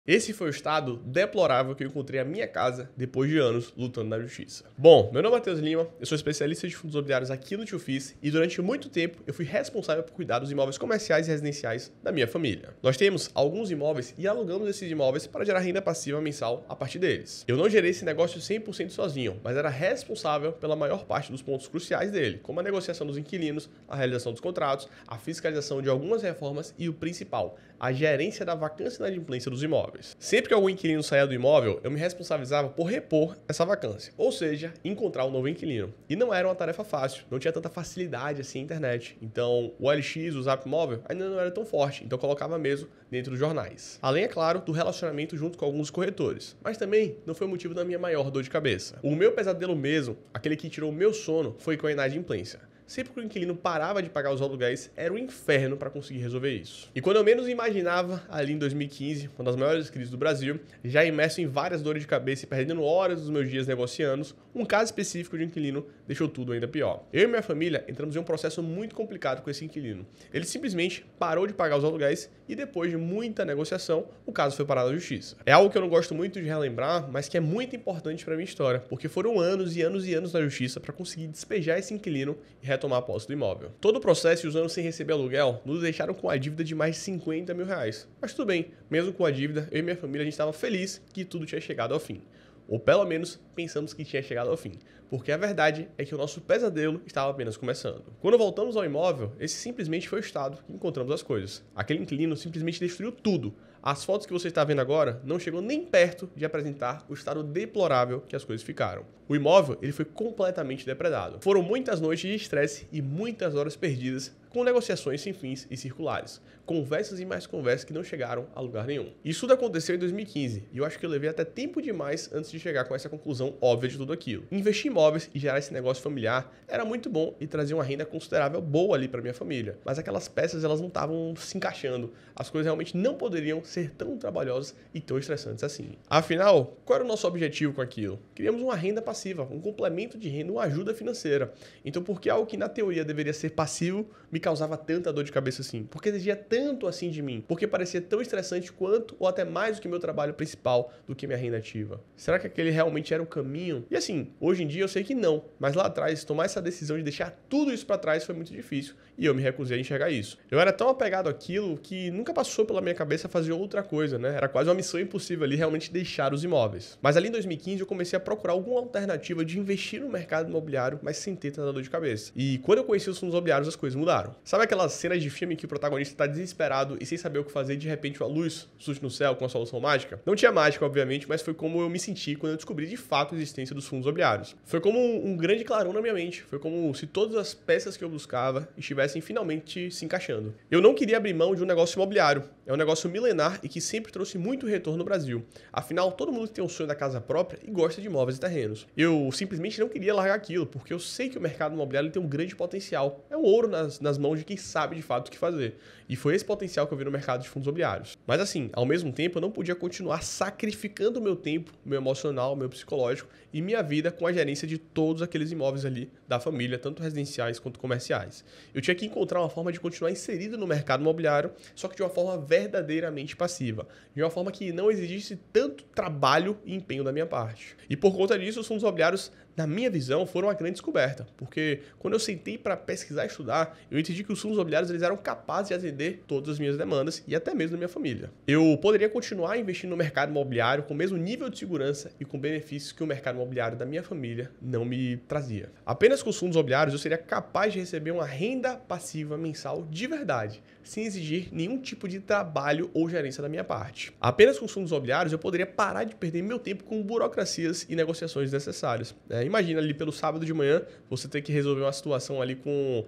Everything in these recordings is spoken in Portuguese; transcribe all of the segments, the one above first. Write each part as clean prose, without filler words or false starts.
Esse foi o estado deplorável que eu encontrei a minha casa depois de anos lutando na justiça. Bom, meu nome é Matheus Lima, eu sou especialista de fundos imobiliários aqui no TioFis e durante muito tempo eu fui responsável por cuidar dos imóveis comerciais e residenciais da minha família. Nós temos alguns imóveis e alugamos esses imóveis para gerar renda passiva mensal a partir deles. Eu não gerei esse negócio 100% sozinho, mas era responsável pela maior parte dos pontos cruciais dele, como a negociação dos inquilinos, a realização dos contratos, a fiscalização de algumas reformas e o principal, a gerência da vacância e inadimplência dos imóveis. Sempre que algum inquilino saía do imóvel, eu me responsabilizava por repor essa vacância, ou seja, encontrar um novo inquilino. E não era uma tarefa fácil, não tinha tanta facilidade assim na internet. Então, o OLX, o Zap Móvel, ainda não era tão forte, então eu colocava mesmo dentro dos jornais. Além, é claro, do relacionamento junto com alguns corretores. Mas também não foi o motivo da minha maior dor de cabeça. O meu pesadelo mesmo, aquele que tirou o meu sono, foi com a inadimplência. Sempre que o inquilino parava de pagar os aluguéis, era um inferno para conseguir resolver isso. E quando eu menos imaginava, ali em 2015, uma das maiores crises do Brasil, já imerso em várias dores de cabeça e perdendo horas dos meus dias negociando, um caso específico de um inquilino deixou tudo ainda pior. Eu e minha família entramos em um processo muito complicado com esse inquilino. Ele simplesmente parou de pagar os aluguéis e depois de muita negociação, o caso foi parado na justiça. É algo que eu não gosto muito de relembrar, mas que é muito importante para minha história, porque foram anos e anos e anos na justiça para conseguir despejar esse inquilino e retomar a posse do imóvel. Todo o processo e os anos sem receber aluguel nos deixaram com a dívida de mais de 50 mil reais. Mas tudo bem, mesmo com a dívida, eu e minha família a gente estava feliz que tudo tinha chegado ao fim. Ou pelo menos pensamos que tinha chegado ao fim, porque a verdade é que o nosso pesadelo estava apenas começando. Quando voltamos ao imóvel, esse simplesmente foi o estado que encontramos as coisas. Aquele inquilino simplesmente destruiu tudo. As fotos que você está vendo agora não chegou nem perto de apresentar o estado deplorável que as coisas ficaram. O imóvel ele foi completamente depredado. Foram muitas noites de estresse e muitas horas perdidas com negociações sem fins e circulares. Conversas e mais conversas que não chegaram a lugar nenhum. Isso tudo aconteceu em 2015 e eu acho que eu levei até tempo demais antes de chegar com essa conclusão óbvia de tudo aquilo. Investir em imóveis e gerar esse negócio familiar era muito bom e trazia uma renda considerável boa ali para minha família. Mas aquelas peças elas não estavam se encaixando. As coisas realmente não poderiam ser tão trabalhosas e tão estressantes assim. Afinal, qual era o nosso objetivo com aquilo? Queríamos uma renda passiva, um complemento de renda, uma ajuda financeira. Então por que algo que na teoria deveria ser passivo me causava tanta dor de cabeça assim? Porque exigia tanto assim de mim? Porque parecia tão estressante quanto ou até mais do que meu trabalho principal, do que minha renda ativa? Será que aquele realmente era o caminho? E assim, hoje em dia eu sei que não, mas lá atrás tomar essa decisão de deixar tudo isso para trás foi muito difícil e eu me recusei a enxergar isso. Eu era tão apegado àquilo que nunca passou pela minha cabeça fazer outra coisa, né? Era quase uma missão impossível ali realmente deixar os imóveis. Mas ali em 2015 eu comecei a procurar alguma alternativa de investir no mercado imobiliário, mas sem ter tanta dor de cabeça. E quando eu conheci os fundos imobiliários as coisas mudaram. Sabe aquelas cenas de filme que o protagonista está desesperado e sem saber o que fazer e de repente uma luz surge no céu com uma solução mágica? Não tinha mágica, obviamente, mas foi como eu me senti quando eu descobri de fato a existência dos fundos imobiliários. Foi como um grande clarão na minha mente. Foi como se todas as peças que eu buscava estivessem finalmente se encaixando. Eu não queria abrir mão de um negócio imobiliário. É um negócio milenar e que sempre trouxe muito retorno no Brasil. Afinal, todo mundo tem um sonho da casa própria e gosta de imóveis e terrenos. Eu simplesmente não queria largar aquilo, porque eu sei que o mercado imobiliário tem um grande potencial. É um ouro nas mãos de quem sabe de fato o que fazer. E foi esse potencial que eu vi no mercado de fundos imobiliários. Mas assim, ao mesmo tempo, eu não podia continuar sacrificando o meu tempo, meu emocional, meu psicológico e minha vida com a gerência de todos aqueles imóveis ali da família, tanto residenciais quanto comerciais. Eu tinha que encontrar uma forma de continuar inserido no mercado imobiliário, só que de uma forma verdadeiramente passiva, de uma forma que não exigisse tanto trabalho e empenho da minha parte. E por conta disso, os fundos imobiliários, na minha visão, foram uma grande descoberta, porque quando eu sentei para pesquisar e estudar, eu entendi que os fundos imobiliários eles eram capazes de atender todas as minhas demandas e até mesmo da minha família. Eu poderia continuar investindo no mercado imobiliário com o mesmo nível de segurança e com benefícios que o mercado imobiliário da minha família não me trazia. Apenas com os fundos imobiliários eu seria capaz de receber uma renda passiva mensal de verdade, sem exigir nenhum tipo de trabalho ou gerência da minha parte. Apenas com os fundos imobiliários eu poderia parar de perder meu tempo com burocracias e negociações desnecessárias. Imagina ali pelo sábado de manhã você ter que resolver uma situação ali com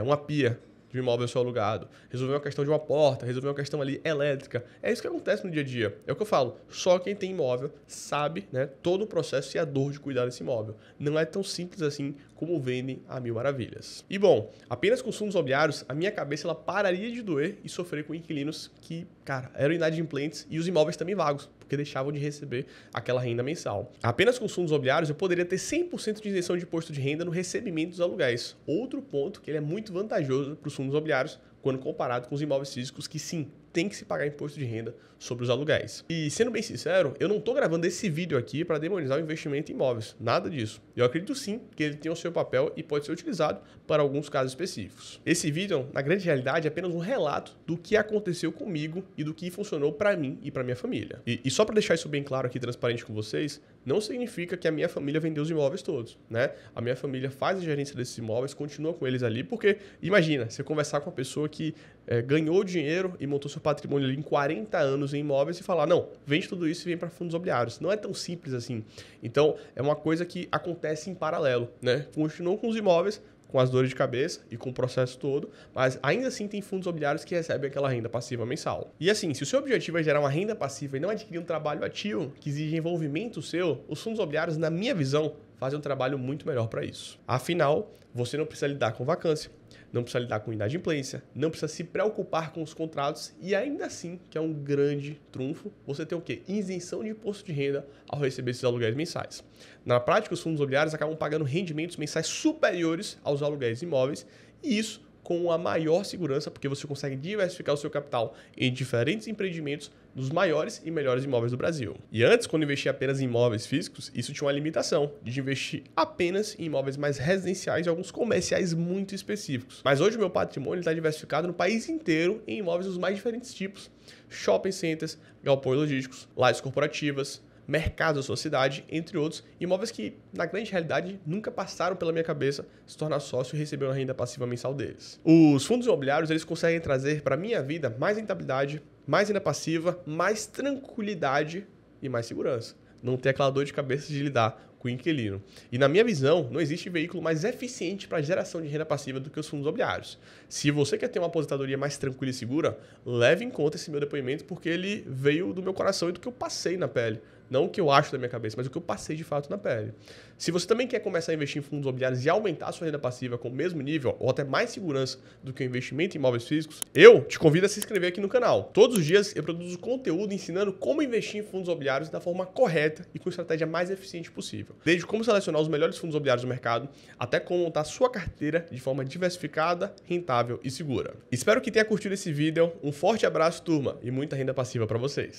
uma pia de um imóvel seu alugado, resolver uma questão de uma porta, resolver uma questão ali elétrica. É isso que acontece no dia a dia. É o que eu falo, só quem tem imóvel sabe, né, todo o processo e a dor de cuidar desse imóvel. Não é tão simples assim como vendem a mil maravilhas. E bom, apenas com os fundos imobiliários, a minha cabeça ela pararia de doer e sofrer com inquilinos que, cara, eram inadimplentes e os imóveis também vagos, porque deixavam de receber aquela renda mensal. Apenas com os fundos imobiliários eu poderia ter 100% de isenção de imposto de renda no recebimento dos aluguéis. Outro ponto que ele é muito vantajoso para os fundos imobiliários quando comparado com os imóveis físicos que sim, tem que se pagar imposto de renda sobre os aluguéis. E sendo bem sincero, eu não estou gravando esse vídeo aqui para demonizar o investimento em imóveis, nada disso. Eu acredito sim que ele tem o seu papel e pode ser utilizado para alguns casos específicos. Esse vídeo, na grande realidade, é apenas um relato do que aconteceu comigo e do que funcionou para mim e para minha família. E só para deixar isso bem claro aqui, transparente com vocês, não significa que a minha família vendeu os imóveis todos, né? A minha família faz a gerência desses imóveis, continua com eles ali, porque imagina, você conversar com uma pessoa que ganhou dinheiro e montou seu patrimônio ali em 40 anos em imóveis e falar, não, vende tudo isso e vem para fundos imobiliários. Não é tão simples assim. Então, é uma coisa que acontece em paralelo, né? Continuam com os imóveis, com as dores de cabeça e com o processo todo, mas ainda assim tem fundos imobiliários que recebem aquela renda passiva mensal. E assim, se o seu objetivo é gerar uma renda passiva e não adquirir um trabalho ativo que exige envolvimento seu, os fundos imobiliários, na minha visão, fazem um trabalho muito melhor para isso. Afinal, você não precisa lidar com vacância, não precisa lidar com inadimplência, não precisa se preocupar com os contratos e ainda assim, que é um grande trunfo, você tem o quê? Isenção de imposto de renda ao receber esses aluguéis mensais. Na prática, os fundos imobiliários acabam pagando rendimentos mensais superiores aos aluguéis imóveis e isso com a maior segurança, porque você consegue diversificar o seu capital em diferentes empreendimentos dos maiores e melhores imóveis do Brasil. E antes, quando investia apenas em imóveis físicos, isso tinha uma limitação de investir apenas em imóveis mais residenciais e alguns comerciais muito específicos. Mas hoje o meu patrimônio está diversificado no país inteiro em imóveis dos mais diferentes tipos. Shopping centers, galpões logísticos, lajes corporativas, mercados da sua cidade, entre outros, imóveis que, na grande realidade, nunca passaram pela minha cabeça se tornar sócio e receber uma renda passiva mensal deles. Os fundos imobiliários, eles conseguem trazer para a minha vida mais rentabilidade, mais renda passiva, mais tranquilidade e mais segurança. Não ter aquela dor de cabeça de lidar com o inquilino. E na minha visão, não existe veículo mais eficiente para a geração de renda passiva do que os fundos imobiliários. Se você quer ter uma aposentadoria mais tranquila e segura, leve em conta esse meu depoimento, porque ele veio do meu coração e do que eu passei na pele. Não o que eu acho da minha cabeça, mas o que eu passei de fato na pele. Se você também quer começar a investir em fundos imobiliários e aumentar a sua renda passiva com o mesmo nível ou até mais segurança do que o investimento em imóveis físicos, eu te convido a se inscrever aqui no canal. Todos os dias eu produzo conteúdo ensinando como investir em fundos imobiliários da forma correta e com a estratégia mais eficiente possível. Desde como selecionar os melhores fundos imobiliários do mercado, até como montar a sua carteira de forma diversificada, rentável e segura. Espero que tenha curtido esse vídeo. Um forte abraço, turma, e muita renda passiva para vocês.